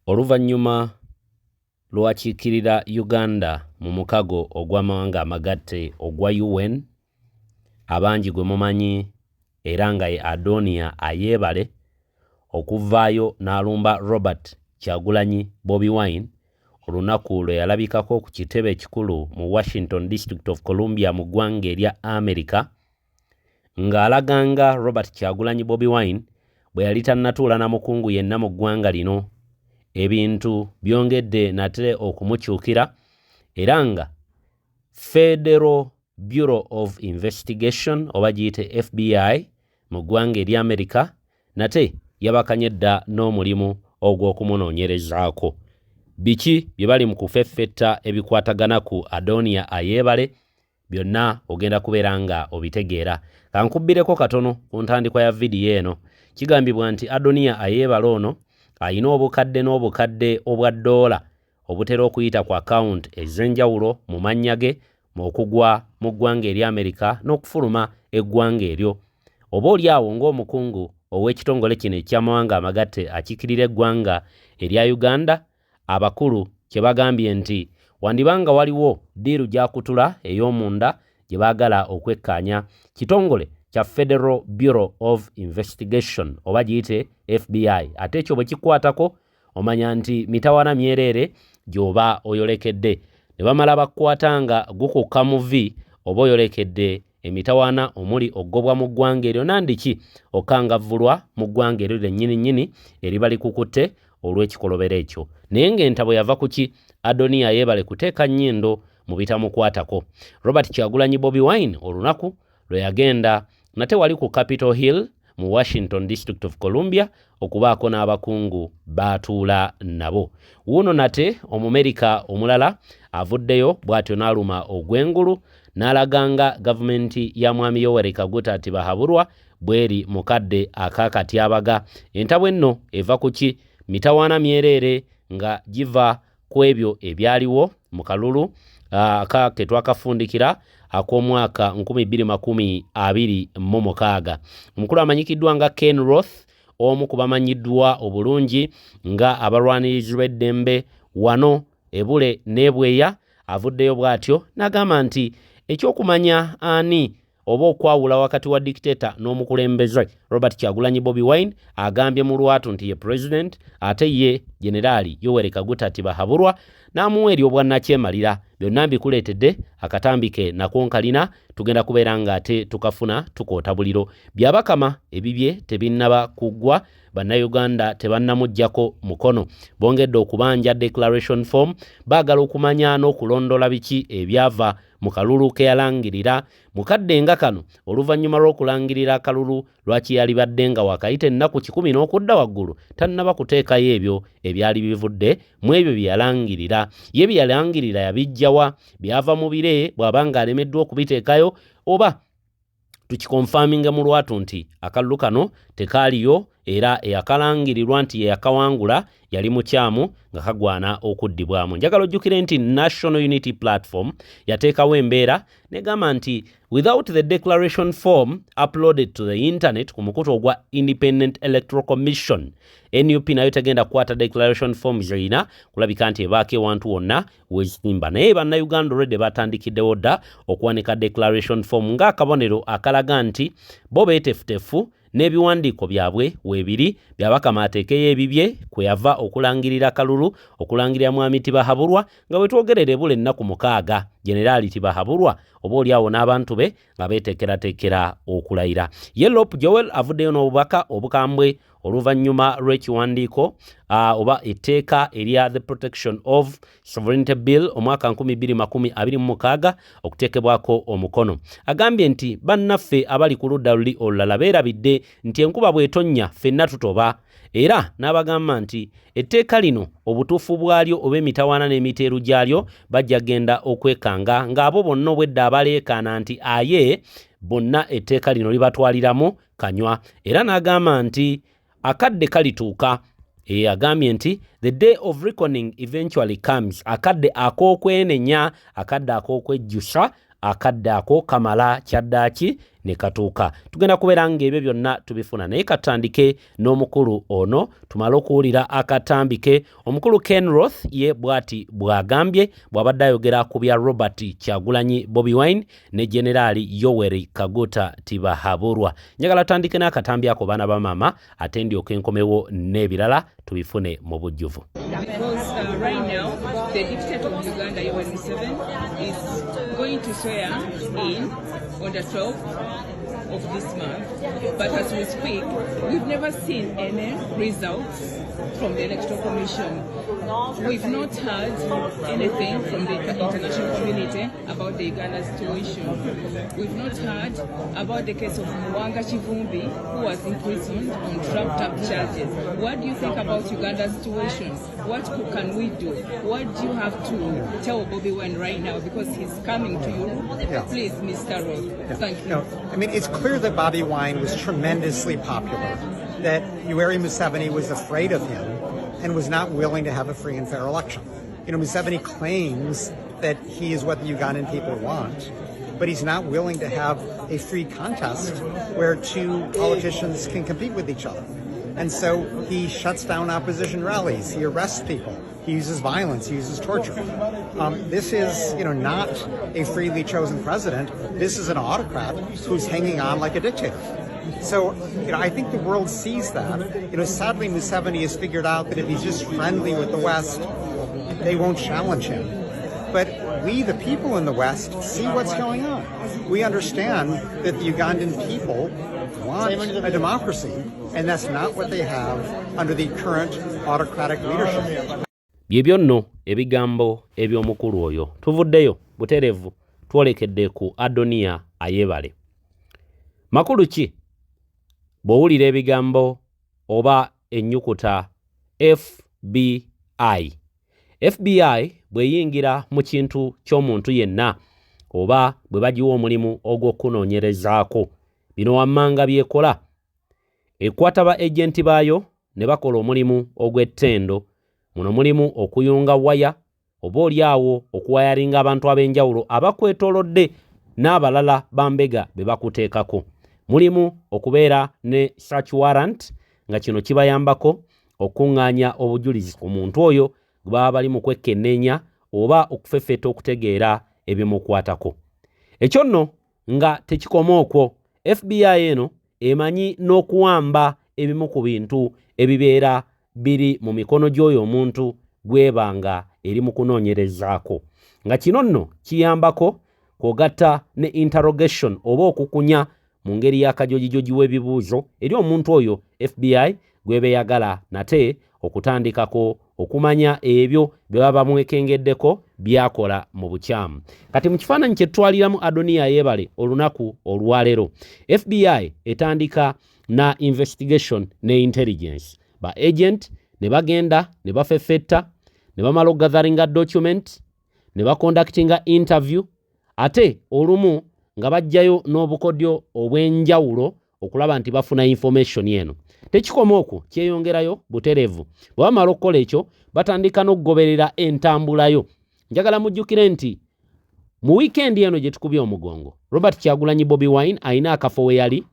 Oluvannyuma lwakiikirira Uganda mu mukago ogw'amawanga amagatte ogwa UN, abangi gwe mumanyi era nga ye Adonia Ayebale okuvaayo n'alumba Robert Kyagulanyi Bobi Wine olunaku lwe yalabikako ku kitebe ekikulu mu Washington District of Columbia mu ggwanga erya America, ng'alaganga Robert Kyagulanyi Bobi Wine bwe yali tannatuula na mukungu yenna mu ggwanga lino, ebintu byongedde nate okumukyukira era nga Federal Bureau of Investigation oba giyite FBI mu ggwanga erya America nate yabakanye dda n'omulimu ogw'okumunoonyerezaako. Biki bye bali mu kufeffetta ebikwatagana ku Adonia Ayebale byonna ogenda kubeera nga obitegeera. Kankubbireko katono ku ntandikwa ya vidiyo eno. Kigambibwa nti Adonia Ayebale ono ayina obukadde n'obukadde obwa $, obutera okuyita ku account ez'enjawulo mu mannya ge okugwa mu ggwanga erya America n'okufuluma eggwanga eryo. Oba oli awo ng'omukungu ow'ekitongole kino eky'amawanga amagatte akiikirira eggwanga erya Uganda, abakulu kye bagambye nti wandibanga waliwo diiru gyakutula ey'omunda gye baagala okwekkaanya. Kitongole kya Federal Bureau of Investigation oba giyite FBI, ate ekyo bwe kikwatako omanya nti mitawaana myereere gy'oba oyolekedde. Ne bamala bakukwata nga gukukka muvi oba oyolekedde emitawaana omuli oggobwa mu ggwanga eryo nandiki okangavvulwa mu ggwanga eryo lyennyini eriba likukutte olw'ekikolobero ekyo. Naye ng'entabo yava ku ki? Adonia Ayebale kuteeka nnyindo mu bitamukwatako. Robert Kyagulanyi Bobi Wine olunaku lwe yagenda nate wali ku Capitol Hill mu Washington District of Columbia okubaako n'abakungu baatuula nabo. Wuno nate Omumerika omulala avuddeyo bw'atyo n'aluma ogw'engulu n'alaganga gavumenti ya Mwami Yoweri Kaguta ati bahabulwa bweri mukadde akaakatyabaga. Entabo enno eva ku ki? Mitawaana myereere nga giva ku ebyo ebyaliwo mu kalulu ke twakafundikira ak'omwaka 2026. Omukulu amanyikiddwa nga Ken Roth, omu ku bamanyiddwa obulungi nga abalwanirizi b'eddembe wano ebule n'ebweya, avuddeyo bw'atyo n'agamba nti ekyokumanya ani oba okwawula wakati wa dictator n'omukulembeze Robert Kyagulanyi Bobi Wine agambye mu lwatu nti ye president ate ye Generali Yoweri Kaguta ati bahabulwa n'amuwa eri obwannakyemalira. Byonna mbikuleetedde akatambike nakonkalina, tugenda kubeera nga ate tukafuna tukoota buliro. Byabakama ebibye tebinnaba kuggwa, bannayuganda tebannamuggyako mukono. Bongedde okubanja declaration form, baagala okumanya n'okulondola biki ebyava mu kalulu ke yalangirira. Mukadde nga kano oluvannyuma lw'okulangirira akalulu lwaki yalibadde nga wakayita ennaku 10 n'okudda waggulu tannaba kuteekayo ebyo ebyali bivudde mu ebyo bye yalangirira. Ye bye yalangirira yabijjawa? Byava mu bire bw'aba nga alemeddwa okubiteekayo, oba tukikonfaminga mu lwatu nti akalulu kano tekaaliyo era eyakalangirirwa nti yeyakawangula yali mukyamu nga kagwana okuddibwamu. Njagala ojjukire nti National Unity Platform yateekawo embeera negamba nti without the declaration form uploaded to the internet ku mukutu ogwa Independent Electoral Commission, NUP nayo tegenda kukwata declaration form zirina kulabika nti ebaako ewantu wonna wezitimba. Naye bannayuganda olwedde batandikiddewo dda okuwanika declaration form ng'akabonero akalaga nti bo beetefutefu n'ebiwandiiko byabwe weebiri byabakama ateekeyo ebibye kwe yava okulangirira kalulu, okulangirira mwami Tibahabulwa nga bwe twogerera ebula ennaku 6 Generali Tibahabulwa oba oli awo n'abantu be nga beeteekerateekera okulayira. Yelop Joel avuddeyo n'obubaka obukambwe oluvannyuma lw'ekiwandiiko oba etteeka erya The Protection of Sovereignty Bill omwaka 2026 okuteekebwako omukono. Agambye nti bannaffe abali ku ludda luli olulala beerabidde nti enkuba bw'etonnya ffenna tutoba, era n'abagamba nti etteeka lino obutuufu bwalyo oba emitawaana n'emiteeru gyalyo bajja genda okwekanga ng'abo bonna obwedda abaleekaana nti aye bonna etteeka lino libatwaliramu kanywa. Era n'agamba nti akadde kalituuka. Agambye nti the day of reckoning eventually comes. Akadde ak'okwenenya, akadde ak'okwejjusa, akadde ako kamala kyaddaaki ne katuuka. Tugenda kubeera ng'ebyo byonna tubifuna naye katandike n'omukulu ono tumale okuwulira akatambike. Omukulu Ken Roth ye bw'ati bw'agambye bw'abadde ayogera ku bya Robert Kyagulanyi Bobi Wine ne Generali Yoweri Kaguta Tibahaburwa. Njagala tutandike n'akatambi ako baana ba maama ate ndyoke nkomewo n'ebirala tubifune mu bujjuvu. Because right now, the dictator of Uganda, Yoweri Museveni, is going to swear in on the 12th of this month. But as we speak, we've never seen any results from the Electoral Commission. We've not heard anything from the international community about the Uganda situation. We've not heard about the case of Mwanga Chivumbi, who was imprisoned on trumped-up charges. What do you think about Uganda's situation? What can we do? What do you have to tell Bobi Wine right now? Because he's coming to you. Yeah. Please, Mr. Roth. Yeah. Thank you. No, I mean, it's clear that Bobi Wine was tremendously popular, that Yoweri Museveni was afraid of him and was not willing to have a free and fair election. You know, Museveni claims that he is what the Ugandan people want, but he's not willing to have a free contest where two politicians can compete with each other. And so he shuts down opposition rallies, he arrests people, he uses violence, he uses torture. This is, not a freely chosen president. This is an autocrat who's hanging on like a dictator. So, I think the world sees that. Sadly, Museveni has figured out that if he's just friendly with the West, they won't challenge him. But we, the people in the West, see what's going on. We understand that the Ugandan people want a democracy, and that's not what they have under the current autocratic leadership. Byebyo nno ebigambo eby'omukulu oyo. Tuvuddeyo buterevu twolekedde ku Adoniya Ayebale. Makulu ki bw'owulira ebigambo oba ennyukuta FBI? FBI bw'eyingira mu kintu ky'omuntu yenna oba bwe bagiwa omulimu ogw'okunoonyerezaako, bino wammanga byekola. Ekwata ba ejenti baayo ne bakola omulimu ogw'ettendo. Muno mulimu okuyunga waya oba oliawo okuwayaringa abantu ab'enjawulo abakwetoolodde n'abalala bambega be bakuteekako. Mulimu okubeera ne search warrant nga kino kibayambako okuŋŋaanya obujulizi ku muntu oyo gwe baba bali mu kwekkenneenya oba okufeffeta okutegeera ebimukwatako. Ekyo nno nga tekikoma okwo, FBI eno emanyi n'okuwamba ebimu ku bintu ebibeera biri mu mikono gy'oyo omuntu gwebanga eri mu kunoonyerezaako. Nga kino nno kiyambako kwogatta ne interrogation oba okukunya mu ngeri y'akajojijoji w'ebibuuzo eri omuntu oyo FBI gwebeyagala nate okutandikako okumanya ebyo bye baba bamwekengeddeko byakola mu bukyamu. Kati mu kifaananyi kye twaliramu Adoniya Ayebale olunaku olwaleero, FBI etandika na investigation ne intelligence. Ba agent ne bagenda ne bafeffetta ne bamala okugatheringa document ne baconductinga interview ate olumu nga bajjayo n'obukodyo obw'enjawulo okulaba nti bafuna information yeno. Tekikoma okwo, kyeyongerayo buterevu. Bwe bamala okukola ekyo batandika n'okugoberera entambulayo. Njagala mujjukire nti mu weekend eno gye tukubye omugongo, Robert Kyagulanyi Bobi Wine ayina akafo we yali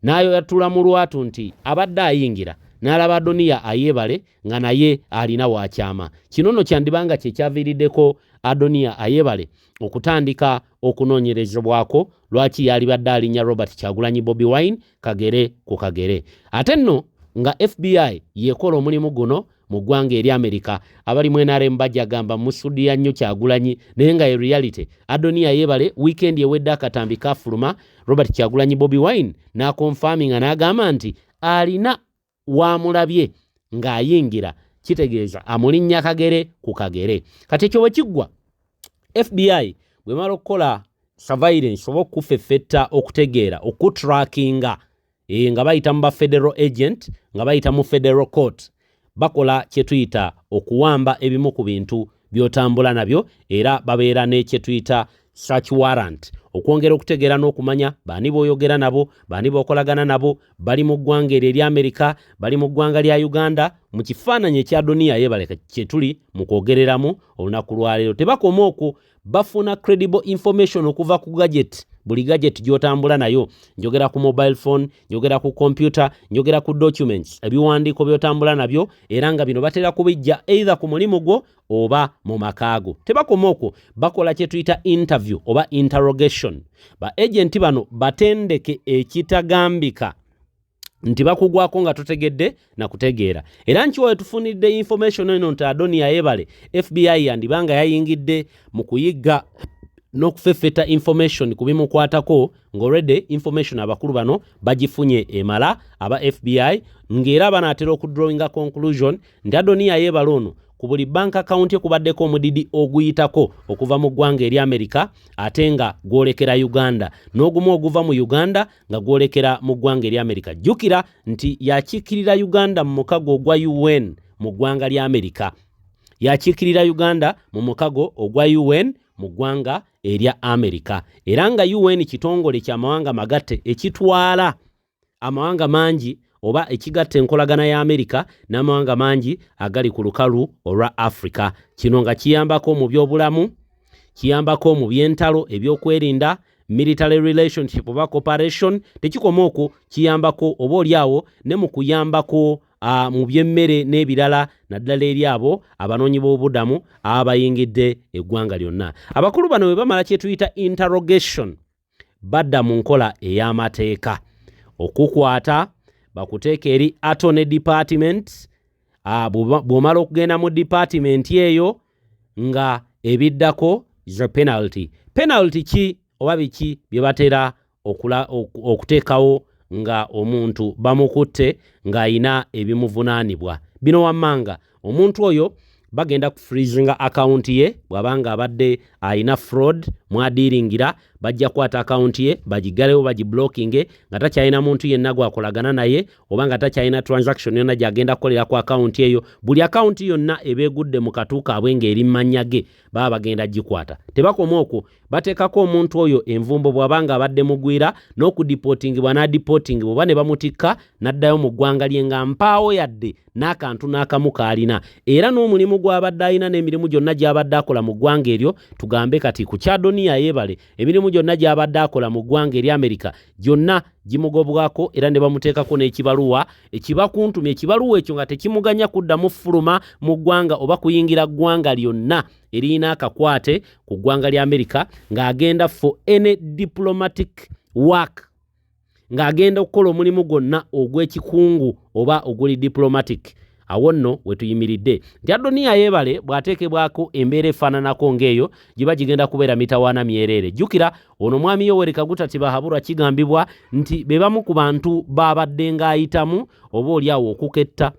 nayo yatula mu lwatu nti abadde ayingira n'alaba Adoniya Ayebale nga naye alina wakyama. Kino nno kyandibanga kye kyaviiriddeko Adoniya Ayebale okutandika okunoonyerezebwako lwaki yali badde alinya Robert Kyagulanyi Bobi Wine kagere ku kagere. Ate nno nga FBI yekola omulimu guno mu ggwanga eri Amerika, abalimu NRM bajja gamba musudiya nnyo Kyagulanyi naye nga reality Adoniya Ayebale weekend ewedde akatambi kafuluma Robert Kyagulanyi Bobi Wine n'akonfaminga n'agamba nti alina wamulabye ng'ayingira, kitegeeza amulinnya kagere ku kagere. Kati ekyo bwe kiggwa, FBI bwe mala okukola surveillance oba okufeffetta okutegeera okutrackinga nga bayita mu ba federal agent nga bayita mu federal court, bakola kye tuyita okuwamba ebimu ku bintu by'otambula nabyo era babeera ne kye tuyita search warrant okwongera okutegeera n'okumanya bani b'oyogera nabo, bani b'okolagana nabo, bali mu ggwanga eri Amerika, bali mu ggwanga lya Uganda. Mu kifaananyi ekya Adoniya Ayebale kye tuli mu kwogereramu olunaku lwaleero, tebakoma okwo, bafuna credible information okuva ku gadget buli gadget gyotambula nayo, njogera ku mobile phone, njogera ku computer, njogera ku documents, ebiwandiiko byotambula nabyo, era nga bino batera kubijja either ku mulimu gwo oba mu makaago. Tebakoma okwo, bakola kye tuyita interview oba interrogation. Ba agenti bano batendeke ekitagambika nti bakugwako nga totegedde na kutegeera. Era nkiwa tufunidde information eno nti Adonia Yebale FBI yandibanga yayingidde mu kuyigga n'okufeffeta information kubimukwatako ng'already information abakulu bano bagifunye emala aba FBI ng'era banaatera okudrawinga conclusion nti Adonia Yebale ono ku buli bank account kubaddeko omudidi oguyitako okuva mu ggwanga eri America ate nga gwolekera Uganda n'ogumu oguva mu Uganda nga gwolekera mu ggwanga eri America. Jjukira nti yakiikirira Uganda mu mukago ogwa UN mu ggwanga lya America. Yakiikirira Uganda mu mukago ogwa UN mu ggwanga erya America. Era nga UN kitongole ky'amawanga magatte ekitwala amawanga mangi oba ekigatta enkolagana ya America n'amawanga mangi agali ku lukalu olwa Africa. Kino nga kiyambako mu byobulamu, kiyambako mu byentalo ebyokwerinda, military relationship oba cooperation, tekikoma okwo kiyambako oba oliawo ne mu kuyambako mu byemmere n'ebirala naddala eri abo abanoonyi b'obubudamu abayingidde eggwanga lyonna. Abakulu bano bwe bamala kye tuyita interrogation badda mu nkola ey'amateeka okukwata bakuteeka eri Attorney Department. Bw'omala okugenda mu department eyo nga ebiddako ze penalty. Penalty ki oba biki bye batera okuteekawo nga omuntu bamukutte ng'ayina ebimuvunaanibwa. Bino wammanga omuntu oyo bagenda ku freezinga account ye bw'abanga abadde ayina fraud mwadiringira, bajja kwata account ye bagigalewo bagiblockinge nga takyayina muntu yenna gwakolagana naye oba nga takyayina transaction yonna gyagenda kukolera ku account eyo. Buli account yonna ebeegudde mu katu kaabwe ng'eri mannya ge baba bagenda gikwata. Tebakoma okwo, bateekako omuntu oyo envumbo bw'abanga abadde mugwira n'okudipotingibwa n'adipotingibwa oba ne bamutikka n'addayo mu ggwanga lye nga mpaawo yadde n'akantu n'akamu kaalina. Era n'omulimu gw'abadde alina n'emirimu gyonna gy'abadde akola mu ggwanga eryo, tugambe kati ku kya Adonia Yebale emirimu gyonna gy'abadde akola mu ggwanga eri America gyonna gimugobwako era ne bamuteekako n'ekibaluwa ekibakuntumye. Ekibaluwa ekyo nga tekimuganya kuddamu fuluma mu ggwanga oba kuyingira ggwanga lyonna erina akakwate ku ggwanga lya America ng'agenda for any diplomatic work, ng'agenda okukola omulimu gwonna ogw'ekikungu oba oguli diplomatic. Awo nno we tuyimiridde nti Adonia Yebale bw'ateekebwako embeera efaananako ng'eyo giba gigenda kubeera mitawaana myereere. Jjukira ono mwami Yoweri Kaguta Tibahabulwa kigambibwa nti be bamu ku bantu babadde ng'ayitamu oba oliawo okuketta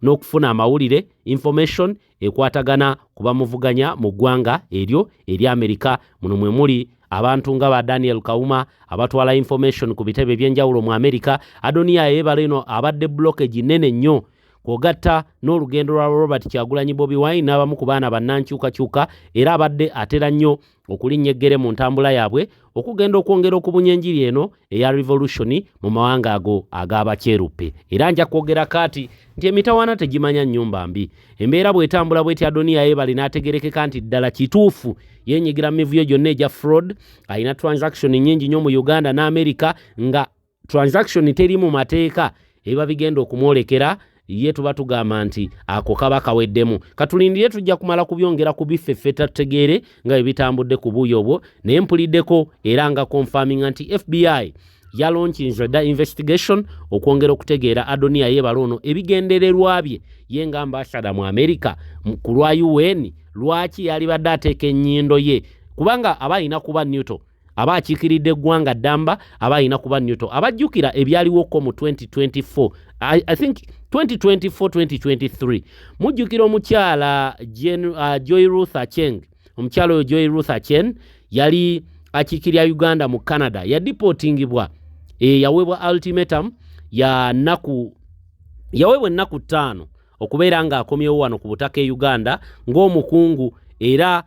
n'okufuna amawulire information ekwatagana ku bamuvuganya mu ggwanga eryo eri America. Muno mwe muli abantu nga ba Daniel Kauma abatwala information ku bitebe by'enjawulo mu America. Adonia Yebale eno abadde blockage nene nnyo kwogatta n'olugendo lwa Robert Kyagulanyi Bobi Wine n'abamu ku baana bannankyukakyuka, era abadde atera nnyo okulinnya eggere mu ntambula yaabwe okugenda okwongera okubunya enjiri eno eya revolution mu mawanga ago ag'abakyeruppe. Era nja kwogera kati nti emitawaana tegimanya nnyumba mbi. Embeera bw'etambula bw'eti Adonia Yebale n'ategerekeka nti ddala kituufu yenyigira mu mivuyo gyonna egya fraud, alina transaction nnyingi nnyo mu Uganda n'America nga transaction teri mu mateeka eba bigenda okumwolekera ye tuba tugamba nti ako kaba kaweddemu. Katulindire tujja kumala kubyongera kubiffeffeta tutegeere nga ebitambudde ku buuyo obwo, naye mpuliddeko era nga confirming nti FBI yalaunchinze da investigation okwongera okutegeera Adonia Yebale ono ebigendererwa bye ye nga ambassador mu America ku lwa UN lwaki yali badde ateeka ennyindo ye, kubanga aba alina kuba neutral, aba akiikiridde eggwanga ddamba, aba alina kuba neutral. Abajjukira ebyaliwoko mu 2024 I think 2024-2023 mujjukira omukyala Joy Ruth Acheng. Omukyala oyo Joy Ruth Acheng yali akiikirira Uganda mu Canada, yadipotingibwa yaweebwa ultimatum yaweebwa ennaku 5 okubeera nga akomyewo wano ku butaka e Uganda ng'omukungu, era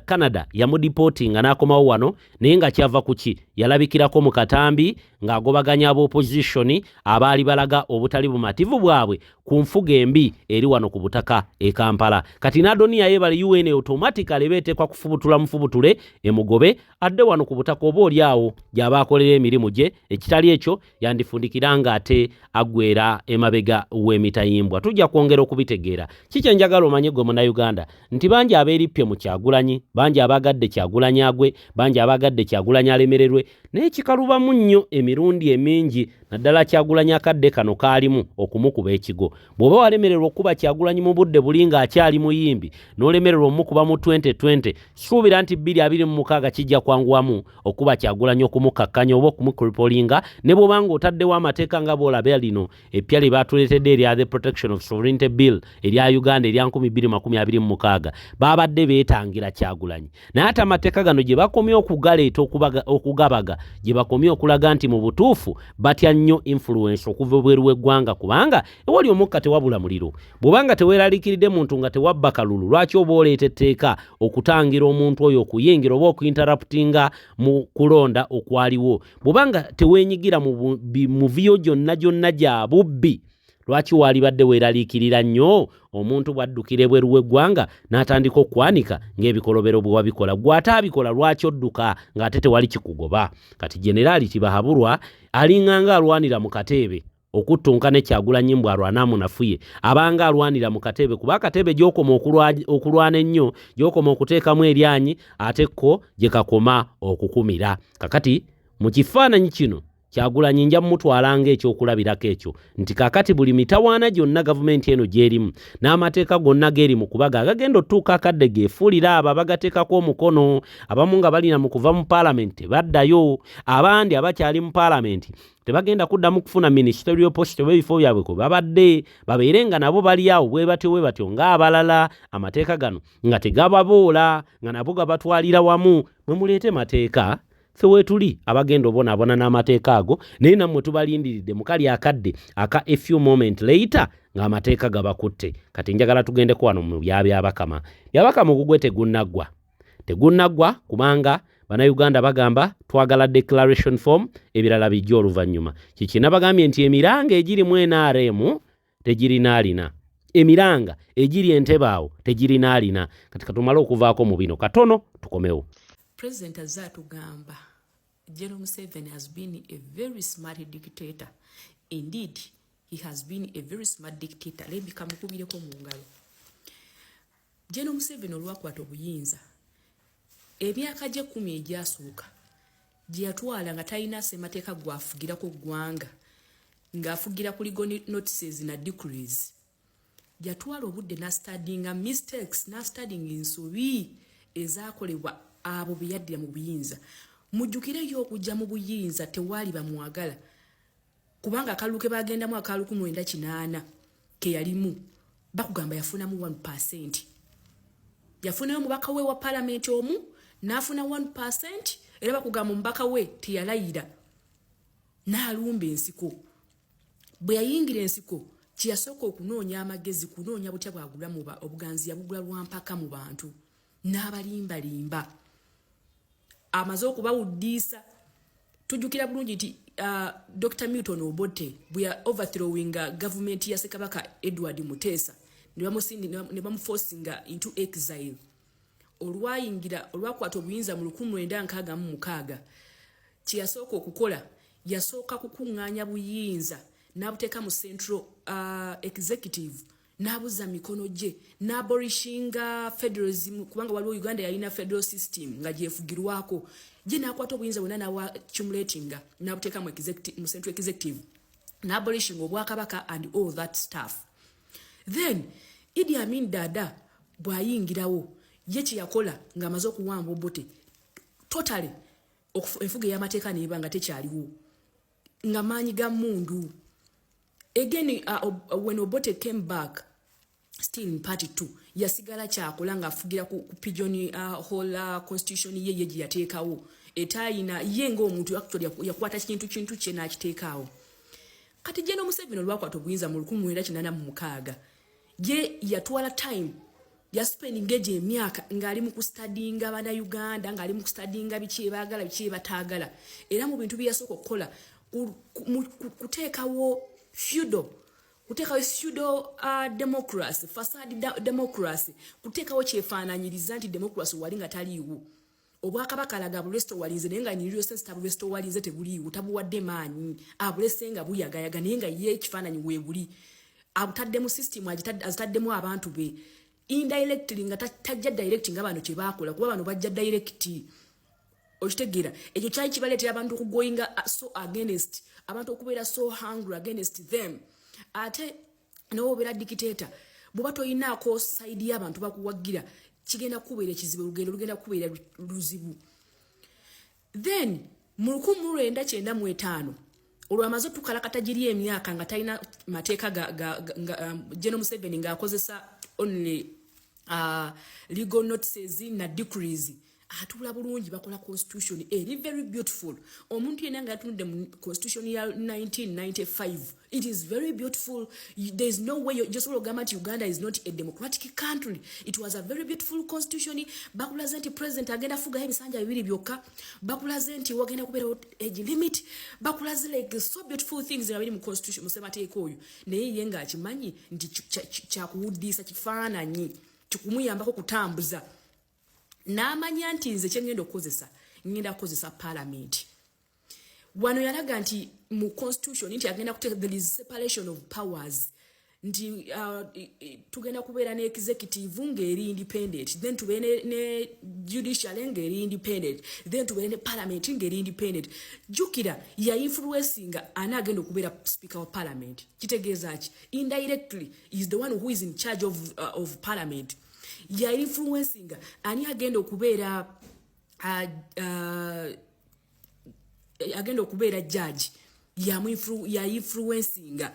Canada yamudiportinga n'akomawo wano naye nga kyava kuki yalabikirako mu katambi ng'agobaganya opposition abaali balaga obutali bumativu bwabwe ku nfuga embi eri wano ku butaka e Kampala. Kati n'Adoniya yebale UN automatically beetekwa kufubutula mufubutule emugobe adde wano ku butaka oba oli awo gy'aba akolera emirimu gye, ekitali ekyo yandifundikira nga ate agwera emabega w'emitayimbwa. Tujja kwongera okubitegeera. Kiki njagala omanye gwe Munnayuganda nti bangi abeerippye mu Kyagulanyi, bangi abagadde Kyagulanyi agwe, bangi abagadde Kyagulanyi alemererwe, naye kikalubamu nnyo emirundi emingi naddala Kyagulanyi akadde kano kaalimu okumukuba ekigo. Bw'oba walemererwa okuba Kyagulanyi mu budde buli ng'akyali muyimbi n'olemererwa omukuba mu 2020, suubira nti 2026 kijja kwanguwamu okuba Kyagulanyi okumukakkanya oba okumukriplinga ne bw'obanga otaddewo amateeka nga bw'olaba lino eppya lye baatuleetedde erya the protection of sovereignty bill erya Uganda erya 2026 baabadde beetangira Kyagulanyi. Naye ate amateeka gano gye bakomye okugaleeta okugabaga gye bakomye okulaga nti mu butuufu batya nnyo influence okuva bweru w'eggwanga kubanga ewali omukka tewabula muliro. Bw'obanga teweeraliikiridde muntu nga tewabba kalulu, lwaki oba oleeta etteeka okutangira omuntu oyo okuyingira oba okuinterruptinga mu kulonda okwaliwo? Bw'obanga teweenyigira mu viyo gyonna gya bubbi, lwaki walibadde weeraliikirira nnyo omuntu bwaddukira bweru w'eggwanga n'atandika okwanika ng'ebikolobero bwe wabikola? Gwe ate abikola lwaki odduka ng'ate tewali kikugoba? Kati Generaali Tibahabulwa alinganga alwanira mu Katebe okuttunka ne Kyagulanyi mbw alwanamu nafuye abanga alwanira mu Katebe kuba Katebe gy'okoma okulwana ennyo, gy'okoma okuteekamu eryanyi ate ko gye kakoma okukumira. Kakati mu kifaananyi kino Kyagulanyi nja mutwalanga ekyokulabirako ekyo nti kakati buli mitawaana gyonna gavumenti eno gyerimu n'amateeka gonna geri mu kubaga agagenda otuuka akadde geefuulira abo abagateekako omukono. Abamu nga balina mu kuva mu paalamenti baddayo, abandi abakyali mu paalamenti tebagenda kuddamu kufuna ministerial post oba ebifo byabwe kwe babadde, babeere nga nabo bali awo bwe batyo ng'abalala. Amateeka gano nga tegababoola nga nabo gabatwalira wamu. Mwe muleete mateeka ffe weetuli abagenda obonaabona n'amateeka ago, naye nammwe tubalindiridde mu kali akadde aka a few moment later ng'amateeka gabakutte. Kati njagala tugendeko wano mu byabakama. Byabakama ogugwe tegunaggwa kubanga Bannayuganda bagamba twagala declaration form, ebirala bijja oluvannyuma. Kikina bagambye nti emiranga egirimu NRM tegirinaalina, emiranga egiri Entebbe awo tegirinaalina. Kati katumale okuvaako mu bino katono tukomewo. President azatugamba General Museveni has been a very smart dictator. Indeed, he has been a very smart dictator. Lebika mukubireko mu ngalo. General Museveni olwakwata obuyinza emyaka gye 10 egyasooka gye yatwala nga talina ssemateeka gwafugirako ggwanga ng'afugira ku legal notices na decrees, yatwala obudde n'astudinga mistakes n'astudinga ensobi ezaakolebwa abo be yaddira mu buyinza. Mujjukireyo okujja mu buyinza tewaali bamwagala kubanga akalulu ke bagendamu akalu 1980 ke yalimu bakugamba yafunamu 1%. Yafunayo mubaka we wa parliament omu n'afuna 1% era bakugamba mubaka we teyalayira n'alumba ensiko. Bwe yayingira ensiko kiyasooka okunoonya amagezi, kunoonya butya bwagula mu obuganzi yabugula lwampaka mu bantu n'abalimbalimba amaze okubawuddiisa. Tujjukira bulungi nti Dr. Milton Obote bwe ya overthrowing government ya Ssekabaka Edward Muteesa ne bamuforcinga into exile. Olwakwata obuyinza mu 1966 kiyasooka okukola yasooka kukuŋŋaanya buyinza n'abuteeka mu central executive n'abuza mikono gye n'abolishinga federalism kubanga waliwo Uganda yalina federal system nga gyefugirwako. Gye n'akwata obuyinza bwonna n'awacumulatinga n'abuteeka mu central executive n'abolishinga obwakabaka and all that stuff. Then Idi Amin Dada bw'ayingirawo ye kye yakola ng'amaze okuwamba Obote totally enfuga y'amateeka n'eba nga tekyaliwo nga maanyi ga mundu. Again, when Obote came back, still in party 2, yasigala kyakola nga afugira ku pigeon whole constitution ye gye yateekawo. Etayina ye ng'omuntu actually yakwata kintu kye n'akiteekaawo. Kati General Museveni olwakwata obuyinza mu 1986 ye yatwala time yaspending eje emyaka ngali mu kustadinga bana Uganda ngali mu kustadinga bichi ebagala bichi batagala era mu bintu byasoko okukola kuteekawo feudal democracy facade democracy kuteekawo kyefaananyiriza nti democracy wali nga taliiwo obwakabaka laga bulesto walinze naye nga nyiriyo sense bulesto walinze tebuliiwo tabuwadde maanyi abulesenga buyagayaga naye nga ye ekifaananyi weebuli abutadde mu system azitaddemu abantu be indirectly nga tajja direct nga bano kye baakola kuba bano bajja direct okitegeera ekyo kyali kibaleetera abantu okugoyinga so against abantu okubeera so hungry against them ate n'obeera dictator bw'oba toyinaako side y'abantu bakuwagira kigenda kubeera ekizibu lugenda kubeera luzibu then mu 1995 olwamaze tukalakata giri emyaka nga talina mateeka General Museveni ng'akozesa only legal notices na decrees atula bulungi bakola constitution very beautiful omuntu yena nga yatunudde mu constitution ya 1995 it is very beautiful. There is no way you just ogamba nti Uganda is not a democratic country. It was a very beautiful constitution. Bakulaze nti president agenda fuga ebisanja bibiri byokka, bakulaze nti wagenda kubeera age limit, bakulaze like so beautiful things nga biri mu constitution musemateeka oyo naye ye nga akimanyi nti kyakuwuddisa kifaananyi kikumuyambako kutambuza n'amanya nti nze kyengenda okukozesa ngenda kukozesa parliament. Wano yalaga nti mu constitution nti agenda kuteeka there is separation of powers nti tugenda kubeera ne executive ng'eri independent, then tubeere ne judicial ng'eri independent, then tubeere ne parliament ng'eri independent. Jukira ya influencinga ana agenda okubeera speaker of parliament. Kitegeeza ki indirectly is the one who is in charge of parliament. Ya influencinga ani agenda okubeera agenda okubeera judge ya influencinga.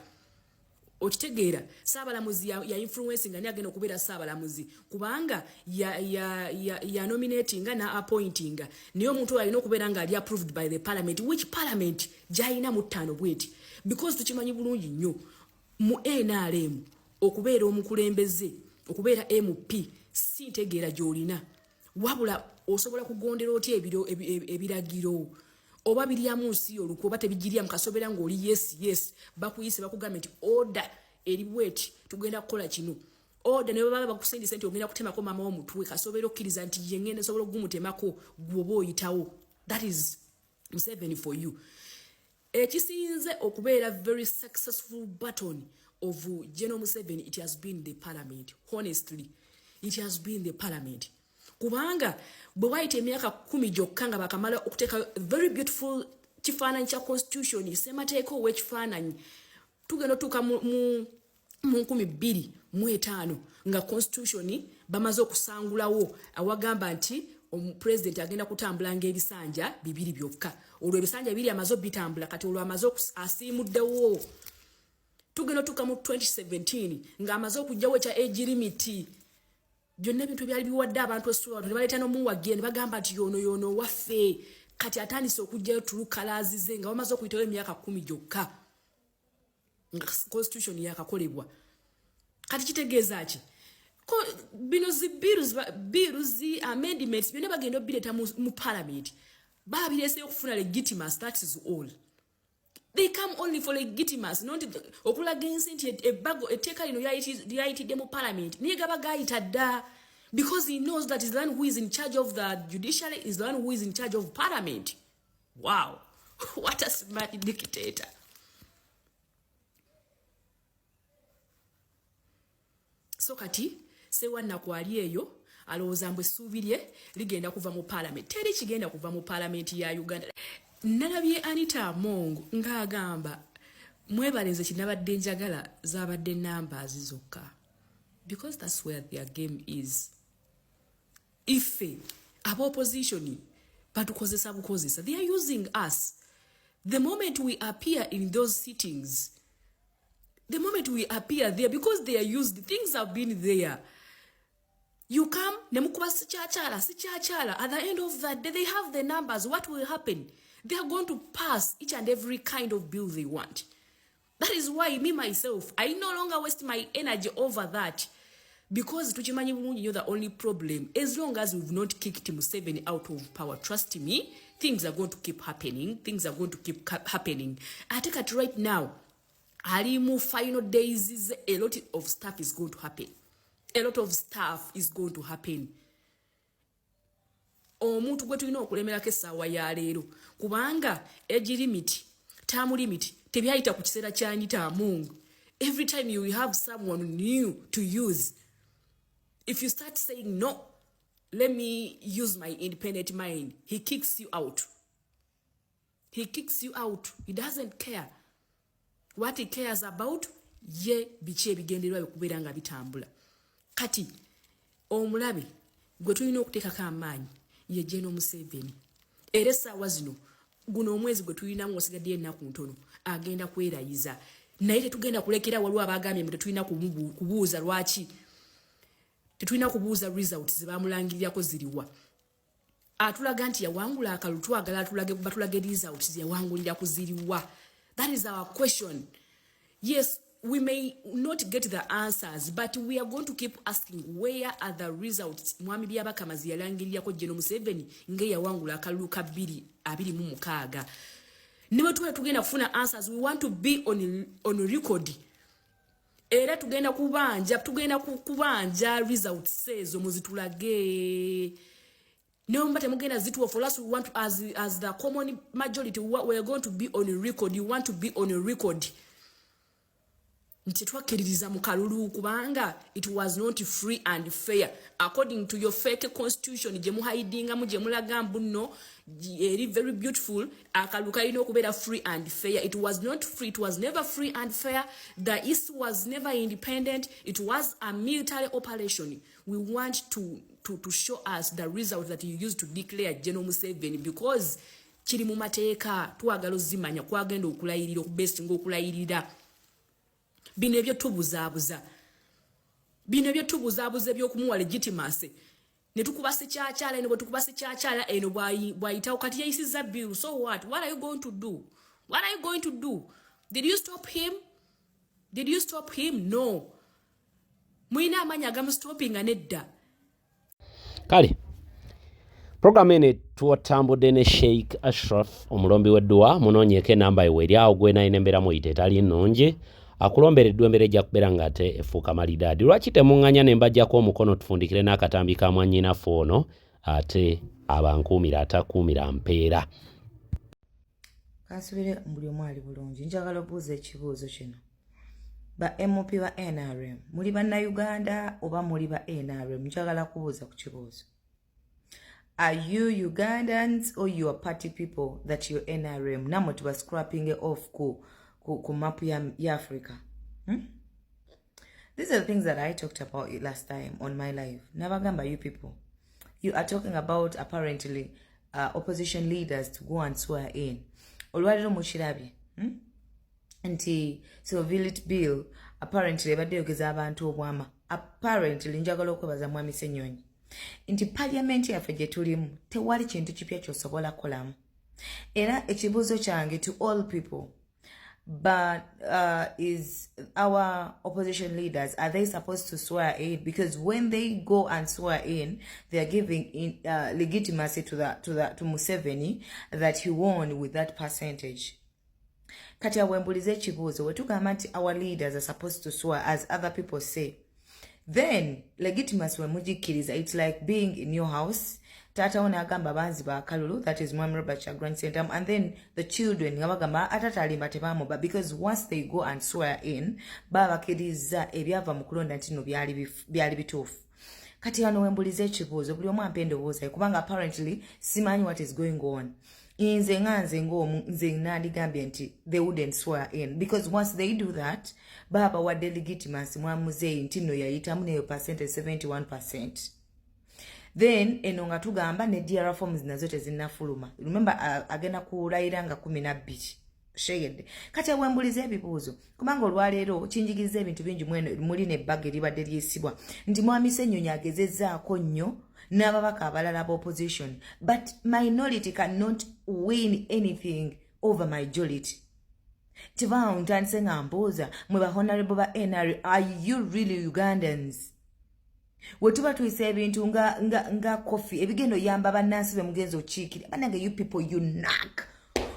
Okitegeera saabalamuzi ya influencinga ni agenda okubeera saabalamuzi kubanga ya nominatinga na appointinga niyo omuntu alina okubeera nga ali approved by the parliament, which parliament gyalina mu ttaano bweti, because tukimanyi bulungi nnyo mu NRM okubeera omukulembeze okubeera MP si ntegeera gy'olina wabula osobola kugondera otya ebiragiro oba biryamu nsi olukwo oba tebigirya mukasobera ng'oli yes bakuyise bakugamba nti order eri bweti tugenda kukola kino order ne baba bakusindisa nti ogenda kutemako mama w'omutwe kasobera okkiriza nti ye ngende sobola okugumutemako gwoba oyitawo. That is Museveni for you. Ekisinze okubeera very successful button of General Museveni, it has been the parliament. Honestly, it has been the parliament. Kubanga bwe wayita emyaka 10 gyokka nga bakamala okuteeka very beautiful kifaananyi kya constitution semateeka ow'ekifaananyi tugenda otuuka mu 2005 nga constitution bamaze okusangulawo awagamba nti omupresident agenda kutambula ng'ebisanja bibiri byokka. Olwo ebisanja bibiri amaze obitambula kati olwo amaze asiimuddewo. Tugenda otuuka mu 2017 nga amaze okugyawo ekya age limit. Byonna ebintu byali biwadde abantu essuula ne baleeta n'omuwagira ne bagamba nti yono waffe kati atandise okugyayo tulukalazize nga bamaze okuyitawo emyaka 10 gyokka nga constitution yakakolebwa. Kati kitegeeza ki bino bills amendments byonna bagenda obireeta mu parliament baabireeseyo okufuna legitimacy, that is all. They come only for legitimacy, not okulaga ensi nti etteeka lino lyayitidde mu parliament niye gaba gayita dda because he knows that is the one who is in charge of the judiciary, is the one who is in charge of parliament. Wow, what a smart dictator. So kati sewanna kwali eyo alowooza mbwe essuubi lye ligenda kuva mu parliament. Teri kigenda kuva mu parliament ya Uganda. Nalabye Anita Among ng'agamba mwebalenze kinabadde njagala zaabadde numbers zokka, because that's where their game is. Ife opposition batukozesa bukozesa, they are using us. The moment we appear in those sittings, the moment we appear there, because they are used, things have been there. You come, nemukuba sikyachala. At the end of that day, they have the numbers. What will happen? They are going to pass each and every kind of bill they want. That is why me, myself, I no longer waste my energy over that. Because tuchimanyi bulungi you're the only problem. As long as we've not kicked Museveni out of power, trust me, things are going to keep happening. Things are going to keep happening. I take it right now. Alimu final days is a lot of stuff is going to happen. A lot of stuff is going to happen. Omuntu gwe tulina okulemerako essaawa ya leero kubanga age limit, term limit tebyayita ku kiseera ky'anyita amungu. Every time you will have someone new to use. If you start saying, no, let me use my independent mind, he kicks you out. He kicks you out. He doesn't care. What he cares about, ye biche bigenderwa okubeera nga bitambula. Kati, omulabe, gwe tulina okuteekako amaanyi, ye General Museveni. Era essaawa zino, guno omwezi gwe tulina ng'osigadde ennaku ntono, agenda kwerayiza. Naye tetugenda kulekera waliwo abagambye mbu tetulina kubuuza lwaki. Tetulina kubuuza results ze bamulangirirako ziriwa. Atulaga nti yawangula akalulu twagala batulage results yawangulira kuziriwa. That is our question. Yes, we may not get the answers, but we are going to keep asking where are the results. Mwami byabakamazi yalangirirako General Museveni nge yawangula akalulu ka 226. Niwe tuwe tugenda kufuna answers. We want to be on record. Era tugenda kubanja results ezo muzitulage. No matter mugenda zitu for us, we want to, as the common majority, we are going to be on record. You want to be on record. Ntitwakiririza mu kalulu kubanga it was not free and fair according to your fake constitution je muhidinga mu je mulaga mbuno very beautiful akaluka ino kubeera free and fair. It was not free. It was never free and fair. The East was never independent. It was a military operation. We want to show us the result that you used to declare General Museveni because kiri mu mateeka twagala ozimanya kwagenda okulayirira okubest ng'okulayirira. Bino ebyo tubuzaabuza by'okumuwa legitimacy. Ne tukubase kyakyala eno bwe tukubase kyakyala eno bwayitawo kati yayisiza bill. So what? What are you going to do? What are you going to do? Did you stop him? Did you stop him? No. Mwina amanya agamustoppinga nedda. Kale. Program ene tuwatambudde ne Sheikh Ashraf omulombi w'edduwa munoonyeeko enamba ewe eri awo gwe nayo n'embeera muyita etali nnungi. Akulombereddwa embeera ejja kubeera ng'ate efuuka malidaadi. Lwaki temuŋŋanya ne mbajjako omukono tufundikire n'akatambi ka mwannyinafu ono ate abankuumira atakuumira mpeera. Kansubire buli omu ali bulungi. Njagala obuuza ekibuuzo kino. Ba MOP ba NRM muli bannayuganda oba muli ba NRM? Njagala kubuuza ku kibuuzo. Are you Ugandans or you are party people that you NRM? Namwe tuba scrapping off ku map ya Africa. These are the things that I talked about last time on my live. Nabagamba, you people. You are talking about apparently opposition leaders to go and swear in. Olwaliro muchirabi. Nti civility bill apparently badde yogeza abantu obwama. Apparently njagala okwebaza mwami Senyonyi. Nti parliament yaffe gye tulimu tewali kintu kipya ky'osobola kolamu. Era ekibuuzo kyange to all people. But is our opposition leaders, are they supposed to swear in? Because when they go and swear in, they are giving legitimacy to Museveni that he won with that percentage. Kati awembulize ekibuuzo wetugamba nti our leaders are supposed to swear as other people say. Then legitimacy wemugikiriza, it's like being in your house. Tata ona agamba banzi ba kalulu, that is Mwami Robert Kyagulanyi Ssentamu, and then the children ngabagamba atatalimba tebamuba, because once they go and swear in babakiriza ebyava mu kulonda ntino byali bituufu. Kati ano wembulize ekibuuzo buli omu ampe endowooza kubanga apparently simanyi what is going on. Nze nandigambye nti they wouldn't swear in, because once they do that baba wadde legitimacy mwamuzeeyi nti no yayitamu neyo percentage 71%. Then eno nga tugamba ne DR forms nazo tezinnafuluma. Remember agenda kulayira nga 12 sheyedde. Kati wembulize ebibuuzo kubanga olwaleero kinjigiriza ebintu bingi muli ne bag eribadde lyesibwa nti Mwami Ssenyonyi agezezzaako nnyo n'ababaka abalala opposition, but minority cannot win anything over majority. Ntandise nga mbuuza mwe ba honorable ba NRM, are you really Ugandans? wetuba tuyise ebintu nga coffee ebigendo yamba bannansi be mugenzi okiikire banange you people you knack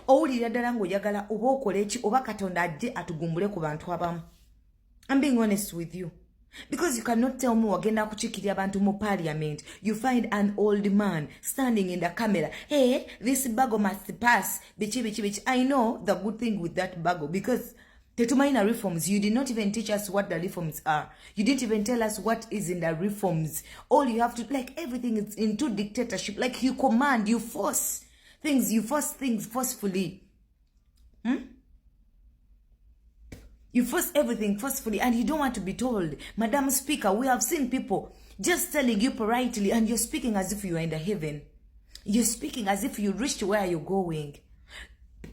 owulira ddala ng'oyagala oba okola eki oba katonda ajje atugumbule ku bantu abamu. I'm being honest with you. Because you cannot tell me wagenda kuchikiri abantu mu parliament. You find an old man standing in the camera. Hey, this bago must pass. Bichi. I know the good thing with that bago because tetumaina reforms. You did not even teach us what the reforms are. You didn't even tell us what is in the reforms. All you have to, like everything is into dictatorship. Like you command, you force things forcefully. You force everything forcefully and you don't want to be told. Madam Speaker, we have seen people just telling you politely and you're speaking as if you are in the heaven. You're speaking as if you reached where you're going.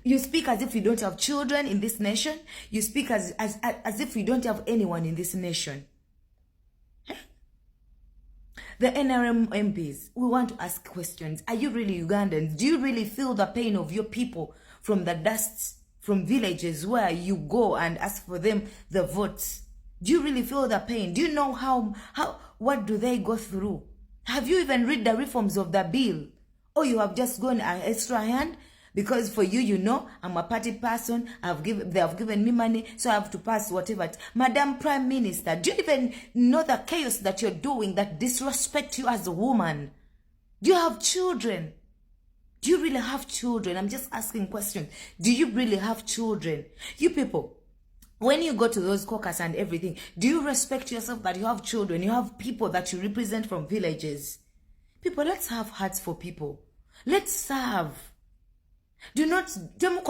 You speak as if you don't have children in this nation. You speak as if you don't have anyone in this nation. The NRM MPs, we want to ask questions. Are you really Ugandans? Do you really feel the pain of your people from the dust from villages where you go and ask for them the votes? Do you really feel the pain? Do you know what do they go through? Have you even read the reforms of the bill? Or you have just gone an extra hand? Because for you, you know, I'm a party person, they have given me money, so I have to pass whatever. Madam Prime Minister, do you even know the chaos that you're doing that disrespect you as a woman? Do you have children? Do you really have children? I'm just asking questions. Do you really have children? You people, when you go to those caucus and everything, do you respect yourself that you have children? You have people that you represent from villages. People, let's have hearts for people. Let's serve. Do not you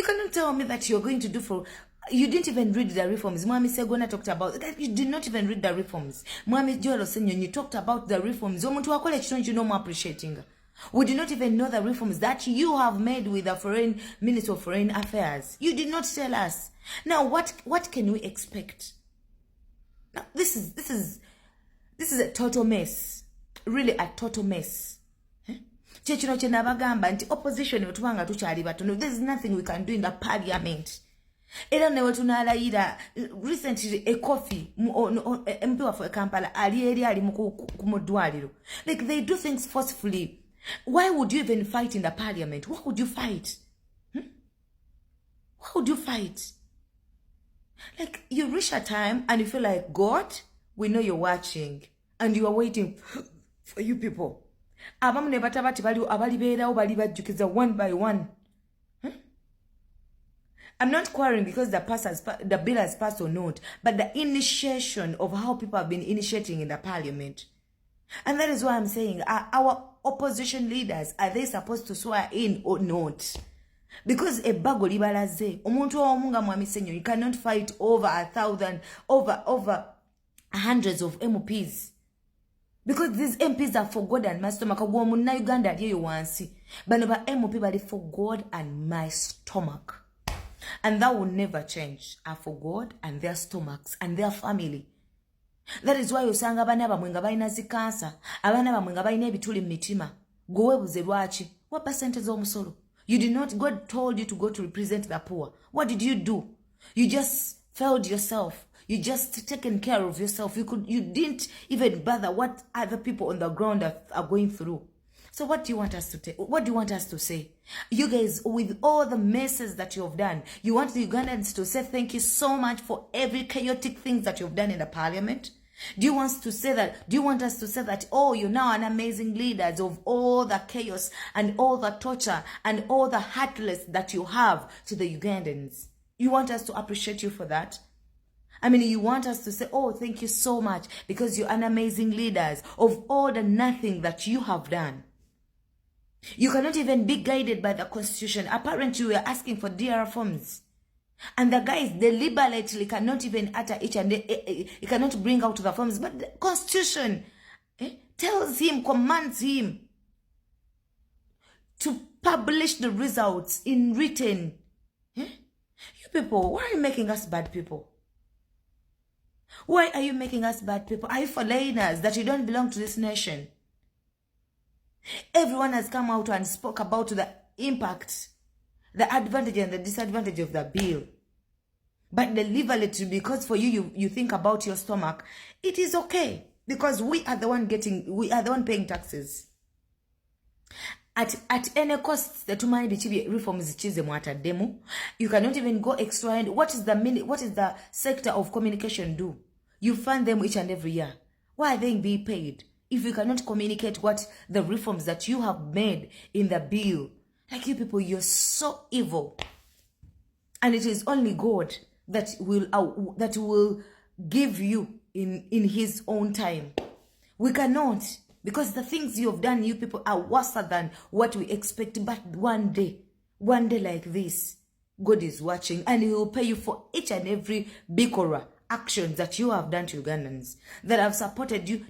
cannot tell me that you're going to do for. You didn't even read the reforms. Mwami Segona talked about that. You did not even read the reforms. Mwami Joel Osenyo, you talked about the reforms. Omuntu wakole chitonji no more appreciating. We did not even know the reforms that you have made with the foreign Minister of Foreign Affairs. You did not tell us. Now what can we expect? Now this is a total mess. Really a total mess. Chechino chenabagamba nti opposition wetubanga tuchali batono. There's nothing we can do in the parliament. Era newe tunalayira recently a coffee MP wa Kampala ali kumudwaliro. Like they do things forcefully. Why would you even fight in the parliament? What would you fight? What would you fight? Like you reach a time and you feel like, God, we know you're watching and you are waiting for you people. Abamune batabati abali beerawo bali bajjukiza one by one. I'm not quarreling because the bill has passed or not, but the initiation of how people have been initiating in the parliament. And that is why I'm saying, are our opposition leaders, are they supposed to swear in or not? Because a bago libalaze, omuntu omunga mwami senyo, you cannot fight over 1,000, over hundreds of MPs. Because these MPs are for God and my stomach. Na Uganda aliyo wansi. Bano ba MP bali for God and my stomach. And that will never change. Are for God and their stomachs and their family. That is why usanga abana bamwe nga balina zikansa, abana bamwe nga balina ebituli mu mitima. Gowe buze lwaki? What percentage omusolo? You did not, God told you to go to represent the poor. What did you do? You just failed yourself. You just taken care of yourself. You didn't even bother what other people on the ground are going through. So what do you want us to take? What do you want us to say? You guys, with all the messes that you have done, you want the Ugandans to say thank you so much for every chaotic thing that you've done in the parliament? Do you want us to say that, oh, you're now an amazing leader of all the chaos and all the torture and all the heartless that you have to the Ugandans? You want us to appreciate you for that? I mean, you want us to say, oh, thank you so much because you're an amazing leader of all the nothing that you have done. You cannot even be guided by the constitution. Apparently, we are asking for DR forms. And the guys deliberately cannot even utter each and he cannot bring out the forms. But the constitution tells him, commands him to publish the results in written. You people, why are you making us bad people? Why are you making us bad people? Are you foreigners that you don't belong to this nation? Everyone has come out and spoke about the impact, the advantage and the disadvantage of the bill. But deliberately, because for you think about your stomach, it is okay. Because we are the one paying taxes. At any cost, the tumani bichibi reforms chize mwata demo. You cannot even go extra. And what is the sector of communication do? You fund them each and every year. Why are they being paid? If you cannot communicate what the reforms that you have made in the bill, like you people, you're so evil. And it is only God that will give you in his own time. We cannot, because the things you have done, you people, are worse than what we expect. But one day like this, God is watching, and he will pay you for each and every bikora actions that you have done to Ugandans, that have supported you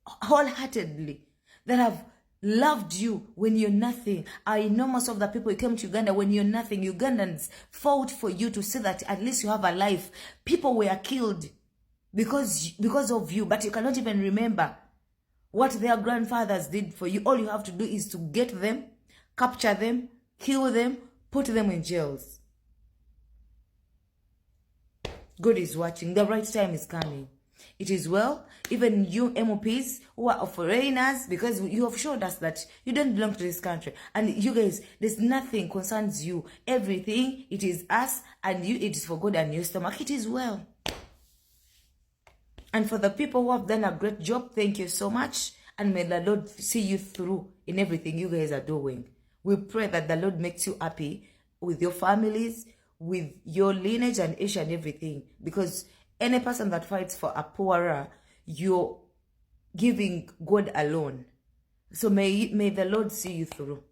wholeheartedly, that have loved you when you're nothing. I know most of the people who came to Uganda when you're nothing. Ugandans fought for you to say that at least you have a life. People were killed because of you, but you cannot even remember what their grandfathers did for you. All you have to do is to get them, capture them, kill them, put them in jails. God is watching. The right time is coming. It is well. Even you MOPs who are foreigners, because you have showed us that you don't belong to this country. And you guys, there's nothing concerns you. Everything, it is us and you, it is for God and your stomach. It is well. And for the people who have done a great job, thank you so much. And may the Lord see you through in everything you guys are doing. We pray that the Lord makes you happy with your families, with your lineage and age and everything. Because any person that fights for a poorer, you're giving God alone. So may the Lord see you through.